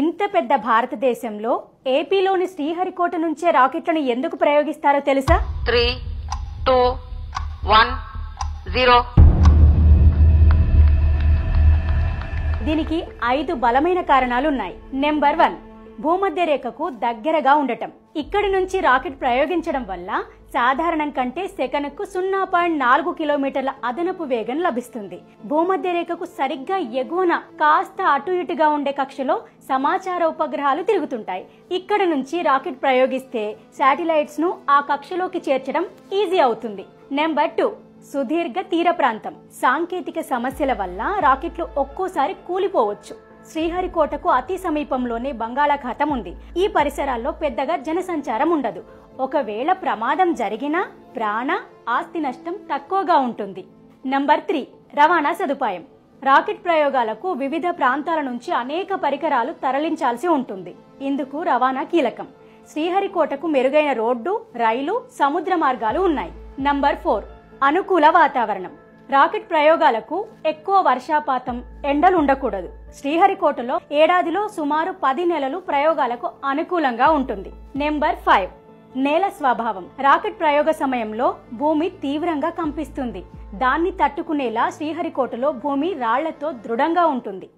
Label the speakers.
Speaker 1: ఇంత పెద్ద భారతదేశంలో ఏపీలోని శ్రీహరికోట నుంచే రాకెట్లను ఎందుకు ప్రయోగిస్తారో తెలుసా?
Speaker 2: 3, 2, 1, 0.
Speaker 1: దీనికి 5 బలమైన కారణాలున్నాయి. నెంబర్ 1, భూమధ్య రేఖకు దగ్గరగా ఉండటం. ఇక్కడి నుంచి రాకెట్ ప్రయోగించడం వల్ల సాధారణం కంటే సెకనుకు 0.4 కిలోమీటర్ల అదనపు వేగం లభిస్తుంది. భూమధ్య రేఖకు సరిగ్గా ఎగువన కాస్త అటు ఇటుగా ఉండే కక్షలో సమాచార ఉపగ్రహాలు తిరుగుతుంటాయి. ఇక్కడి నుంచి రాకెట్ ప్రయోగిస్తే శాటిలైట్స్ ను ఆ కక్షలోకి చేర్చడం ఈజీ అవుతుంది. నెంబర్ 2, సుదీర్ఘ తీర ప్రాంతం. సాంకేతిక సమస్యల వల్ల రాకెట్లు ఒక్కోసారి కూలిపోవచ్చు. శ్రీహరికోటకు అతి సమీపంలోనే బంగాళాఖాతం ఉంది. ఈ పరిసరాల్లో పెద్దగా జనసంచారం ఉండదు. ఒకవేళ ప్రమాదం జరిగినా ప్రాణ ఆస్తి నష్టం తక్కువగా ఉంటుంది. నంబర్ 3, రవాణా సదుపాయం. రాకెట్ ప్రయోగాలకు వివిధ ప్రాంతాల నుంచి అనేక పరికరాలు తరలించాల్సి ఉంటుంది. ఇందుకు రవాణా కీలకం. శ్రీహరికోటకు మెరుగైన రోడ్డు, రైలు, సముద్ర మార్గాలు ఉన్నాయి. నంబర్ 4, అనుకూల వాతావరణం. రాకెట్ ప్రయోగాలకు ఎక్కువ వర్షపాతం, ఎండలు ఉండకూడదు. శ్రీహరికోటలో ఏడాదిలో సుమారు 10 నెలలు ప్రయోగాలకు అనుకూలంగా ఉంటుంది. నెంబర్ 5, నేల స్వభావం. రాకెట్ ప్రయోగ సమయంలో భూమి తీవ్రంగా కంపిస్తుంది. దాన్ని తట్టుకునేలా శ్రీహరికోటలో భూమి రాళ్లతో దృఢంగా ఉంటుంది.